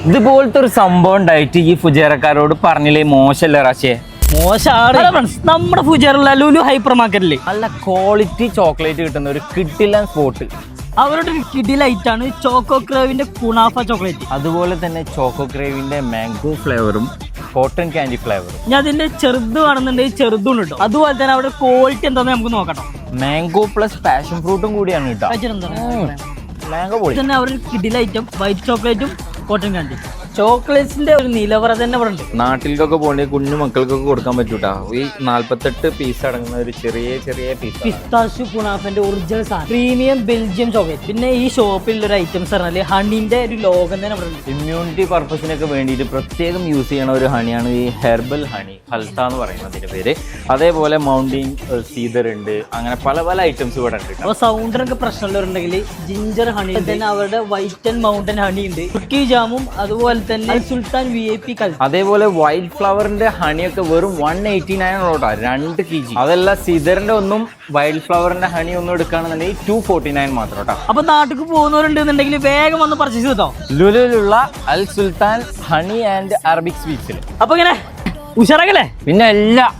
ഇതുപോലത്തെ ഒരു സംഭവം ഉണ്ടായിട്ട് ഈ ഫുജേറക്കാരോട് പറഞ്ഞില്ലേ മോശമല്ലേ റാശേ? മോശമാണ്. നമ്മുടെ ഫുജേറുള്ള ലുലു ഹൈപ്പർ മാർക്കറ്റില് നല്ല ക്വാളിറ്റി ചോക്ലേറ്റ് കിട്ടുന്ന ഒരു കിഡിലൻ സ്പോട്ട്. അവരുടെ ഒരു കിഡി ലൈറ്റ് ആണ് ചോക്കോ ക്രേവിന്റെ കുണാഫ ചോക്ലേറ്റ്. അതുപോലെ തന്നെ ചോക്കോ ക്രേവിന്റെ മാംഗോ ഫ്ലേവറും കോട്ടൺ കാൻഡി ഫ്ലേവറും. ഞാൻ അതിന്റെ ചെറുത് വേണമെന്നുണ്ടെങ്കിൽ ചെറുതും കിട്ടും. അതുപോലെ തന്നെ അവിടെ ക്വാളിറ്റി എന്താന്ന് നമുക്ക് നോക്കണം. മാംഗോ പ്ലസ് പാഷൻ ഫ്രൂട്ടും കൂടിയാണ് കേട്ടോ. മാംഗോ പൊളി തന്നെ അവരുടെ കിഡിൽ ഐറ്റം വൈറ്റ് ചോക്ലേറ്റും കോട്ടൺ കാൻഡി. ചോക്ലേറ്റ്സിന്റെ ഒരു നിലവറ തന്നെ ഇവിടെ ഉണ്ട്. നാട്ടിലേക്കൊക്കെ പോകേണ്ട കുഞ്ഞു മക്കൾക്കൊക്കെ കൊടുക്കാൻ പറ്റൂട്ടാ. ഈ 48 പീസ് അടങ്ങുന്ന ഒരു ചെറിയ ചെറിയ പീസ് പിസ്താഷ്യൂ കുണാഫന്റെ ഒറിജിനൽ സാധനം, പ്രീമിയം ബെൽജിയം ചോക്ലേറ്റ്. പിന്നെ ഈ ഷോപ്പിലുള്ള ഒരു ഐറ്റംസ് പറഞ്ഞാല് ഹണിന്റെ ഒരു ലോകം തന്നെ ഇവിടെ ഉണ്ട്. ഇമ്മ്യൂണിറ്റി പർപ്പസിനൊക്കെ വേണ്ടിയിട്ട് പ്രത്യേകം യൂസ് ചെയ്യണ ഒരു ഹണിയാണ് ഈ ഹെർബൽ ഹണി, ഹൽത്ത എന്ന് പറയുന്നതിന്റെ പേര്. അതേപോലെ മൗണ്ടിൻ സീതർ ഉണ്ട്. അങ്ങനെ പല പല ഐറ്റംസ് ഇവിടെ ഉണ്ട്. അപ്പൊ സൗണ്ടിനൊക്കെ പ്രശ്നമുള്ളവരുണ്ടെങ്കിൽ ജിഞ്ചർ ഹണി, തന്നെ അവരുടെ വൈറ്റ് ആൻഡ് മൗണ്ടൻ ഹണി ഉണ്ട്. കുക്കി ജാമും അതുപോലെ തന്നെ സുൽത്താൻ VIP കൽത്ത. അതേപോലെ വൈറ്റ് ഫ്ലവറിന്റെ ഹണിയൊക്കെ വെറും 189 ഉള്ളൂട്ടാ, 2 kg. അതല്ല സീതറിന്റെ ഒന്നും വൈൽഡ് ഫ്ലവറിന്റെ ഹണി ഒന്നും എടുക്കുകയാണെന്നുണ്ടെങ്കിൽ 249 മാത്രം കേട്ടോ. അപ്പൊ നാട്ടിലേക്ക് പോകുന്നവരുണ്ടെന്നുണ്ടെങ്കിൽ വേഗം വന്ന് പർച്ചേസ് ചെയ്തോ ലുലുലുള്ള അൽ സുൽത്താൻ ഹണി ആൻഡ് അറബിക് സ്വീറ്റ്സിൽ. അപ്പൊ ഇങ്ങനെ ഉഷാറാക്കല്ലേ പിന്നെ എല്ലാം